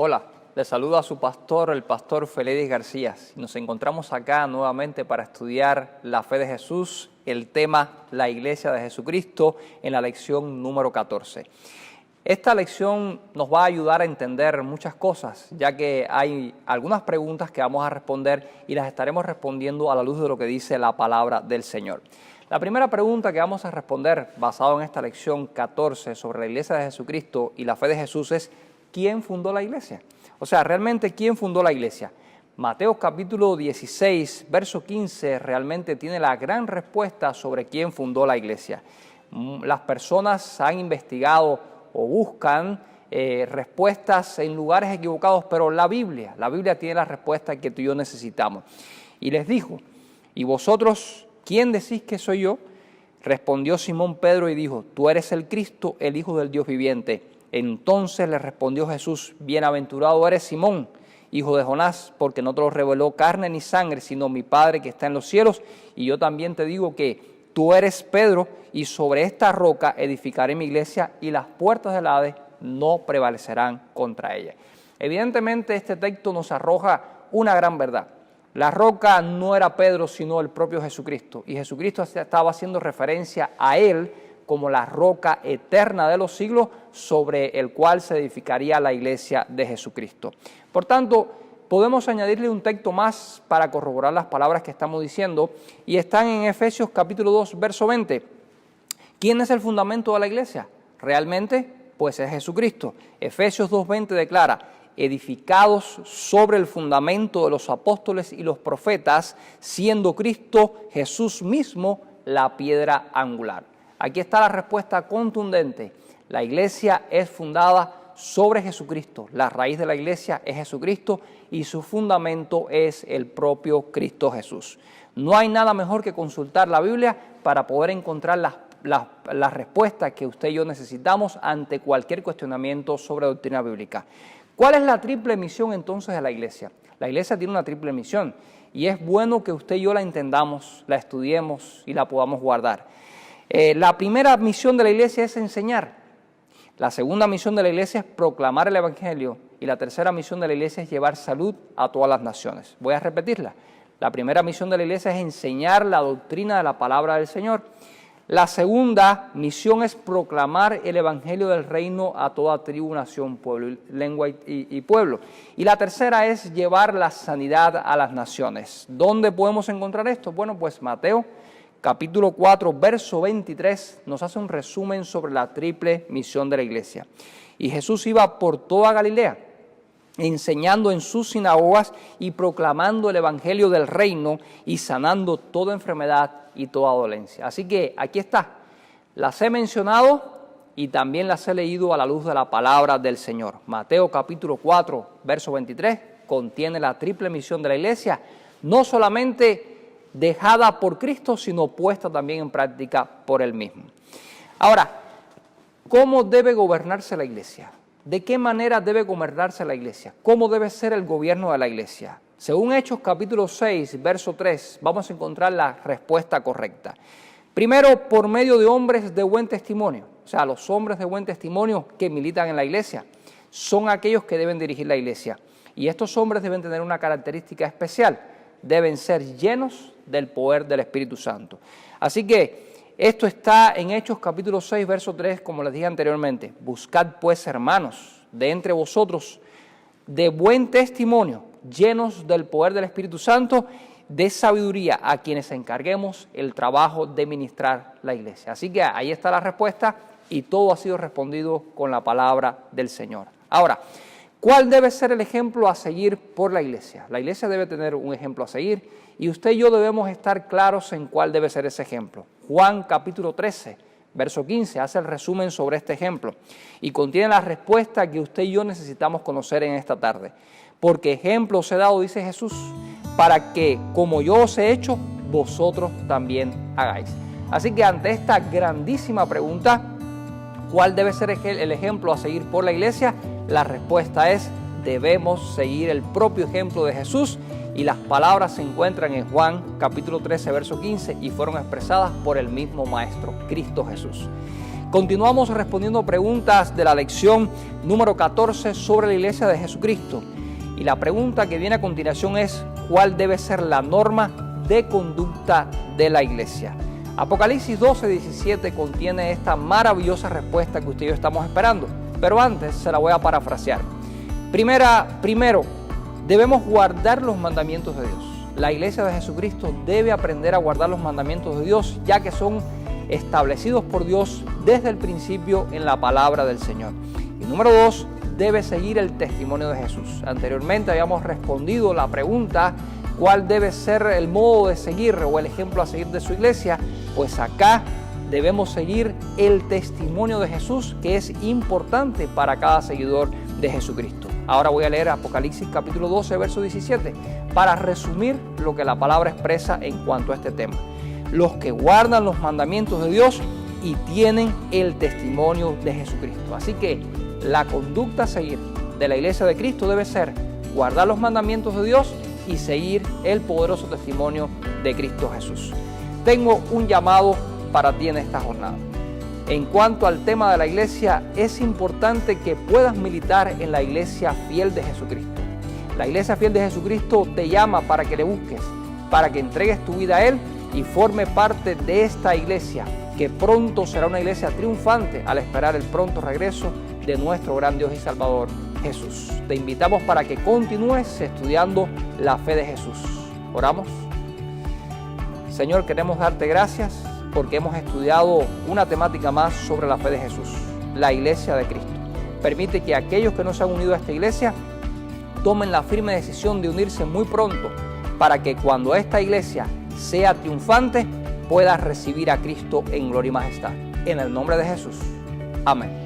Hola, les saluda a su pastor, el pastor Félix García. Nos encontramos acá nuevamente para estudiar la fe de Jesús, el tema la Iglesia de Jesucristo, en la lección número 14. Esta lección nos va a ayudar a entender muchas cosas, ya que hay algunas preguntas que vamos a responder y las estaremos respondiendo a la luz de lo que dice la palabra del Señor. La primera pregunta que vamos a responder, basado en esta lección 14 sobre la Iglesia de Jesucristo y la fe de Jesús, es ¿quién fundó la Iglesia? O sea, realmente, ¿quién fundó la Iglesia? Mateo capítulo 16, verso 15, realmente tiene la gran respuesta sobre quién fundó la Iglesia. Las personas han investigado o buscan respuestas en lugares equivocados, pero la Biblia tiene la respuesta que tú y yo necesitamos. Y les dijo, ¿y vosotros quién decís que soy yo? Respondió Simón Pedro y dijo, tú eres el Cristo, el Hijo del Dios viviente. Entonces le respondió Jesús, bienaventurado eres Simón, hijo de Jonás, porque no te lo reveló carne ni sangre, sino mi Padre que está en los cielos. Y yo también te digo que tú eres Pedro, y sobre esta roca edificaré mi iglesia, y las puertas del Hades no prevalecerán contra ella. Evidentemente este texto nos arroja una gran verdad. La roca no era Pedro, sino el propio Jesucristo. Y Jesucristo estaba haciendo referencia a él como la roca eterna de los siglos sobre el cual se edificaría la iglesia de Jesucristo. Por tanto, podemos añadirle un texto más para corroborar las palabras que estamos diciendo, y están en Efesios capítulo 2, verso 20. ¿Quién es el fundamento de la iglesia? Realmente, pues es Jesucristo. Efesios 2:20 declara, edificados sobre el fundamento de los apóstoles y los profetas, siendo Cristo Jesús mismo la piedra angular. Aquí está la respuesta contundente. La iglesia es fundada sobre Jesucristo. La raíz de la iglesia es Jesucristo y su fundamento es el propio Cristo Jesús. No hay nada mejor que consultar la Biblia para poder encontrar las respuestas que usted y yo necesitamos ante cualquier cuestionamiento sobre doctrina bíblica. ¿Cuál es la triple misión entonces de la iglesia? La iglesia tiene una triple misión y es bueno que usted y yo la entendamos, la estudiemos y la podamos guardar. La primera misión de la iglesia es enseñar. La segunda misión de la iglesia es proclamar el evangelio. Y la tercera misión de la iglesia es llevar salud a todas las naciones. Voy a repetirla. La primera misión de la iglesia es enseñar la doctrina de la palabra del Señor. La segunda misión es proclamar el evangelio del reino a toda tribu, nación, pueblo, lengua y pueblo. Y la tercera es llevar la sanidad a las naciones. ¿Dónde podemos encontrar esto? Bueno, pues Mateo capítulo 4, verso 23, nos hace un resumen sobre la triple misión de la iglesia. Y Jesús iba por toda Galilea, enseñando en sus sinagogas y proclamando el evangelio del reino y sanando toda enfermedad y toda dolencia. Así que aquí está, las he mencionado y también las he leído a la luz de la palabra del Señor. Mateo capítulo 4, verso 23, contiene la triple misión de la iglesia, no solamente dejada por Cristo, sino puesta también en práctica por Él mismo. Ahora, ¿cómo debe gobernarse la iglesia? ¿De qué manera debe gobernarse la iglesia? ¿Cómo debe ser el gobierno de la iglesia? Según Hechos capítulo 6, verso 3, vamos a encontrar la respuesta correcta. Primero, por medio de hombres de buen testimonio. O sea, los hombres de buen testimonio que militan en la iglesia son aquellos que deben dirigir la iglesia. Y estos hombres deben tener una característica especial. Deben ser llenos del poder del Espíritu Santo. Así que esto está en Hechos capítulo 6, verso 3, como les dije anteriormente. Buscad pues, hermanos, de entre vosotros, de buen testimonio, llenos del poder del Espíritu Santo, de sabiduría, a quienes encarguemos el trabajo de ministrar la iglesia. Así que ahí está la respuesta y todo ha sido respondido con la palabra del Señor. Ahora, ¿cuál debe ser el ejemplo a seguir por la iglesia? La iglesia debe tener un ejemplo a seguir y usted y yo debemos estar claros en cuál debe ser ese ejemplo. Juan capítulo 13, verso 15, hace el resumen sobre este ejemplo y contiene la respuesta que usted y yo necesitamos conocer en esta tarde. Porque ejemplo os he dado, dice Jesús, para que, como yo os he hecho, vosotros también hagáis. Así que ante esta grandísima pregunta, ¿cuál debe ser el ejemplo a seguir por la iglesia? La respuesta es, debemos seguir el propio ejemplo de Jesús, y las palabras se encuentran en Juan capítulo 13, verso 15, y fueron expresadas por el mismo Maestro, Cristo Jesús. Continuamos respondiendo preguntas de la lección número 14 sobre la Iglesia de Jesucristo. Y la pregunta que viene a continuación es: ¿cuál debe ser la norma de conducta de la Iglesia? Apocalipsis 12:17 contiene esta maravillosa respuesta que usted y yo estamos esperando, pero antes se la voy a parafrasear. Primero, debemos guardar los mandamientos de Dios. La Iglesia de Jesucristo debe aprender a guardar los mandamientos de Dios, ya que son establecidos por Dios desde el principio en la palabra del Señor. Y número 2, debe seguir el testimonio de Jesús. Anteriormente habíamos respondido la pregunta: ¿cuál debe ser el modo de seguir o el ejemplo a seguir de su iglesia? Pues acá debemos seguir el testimonio de Jesús, que es importante para cada seguidor de Jesucristo. Ahora voy a leer Apocalipsis capítulo 12, verso 17, para resumir lo que la palabra expresa en cuanto a este tema. Los que guardan los mandamientos de Dios y tienen el testimonio de Jesucristo. Así que la conducta a seguir de la iglesia de Cristo debe ser guardar los mandamientos de Dios y seguir el poderoso testimonio de Cristo Jesús. Tengo un llamado para ti en esta jornada. En cuanto al tema de la iglesia, es importante que puedas militar en la iglesia fiel de Jesucristo. La iglesia fiel de Jesucristo te llama para que le busques, para que entregues tu vida a Él y forme parte de esta iglesia, que pronto será una iglesia triunfante al esperar el pronto regreso de nuestro gran Dios y Salvador, Jesús. Te invitamos para que continúes estudiando la fe de Jesús. Oramos. Señor, queremos darte gracias porque hemos estudiado una temática más sobre la fe de Jesús, la iglesia de Cristo. Permite que aquellos que no se han unido a esta iglesia tomen la firme decisión de unirse muy pronto, para que cuando esta iglesia sea triunfante pueda recibir a Cristo en gloria y majestad. En el nombre de Jesús. Amén.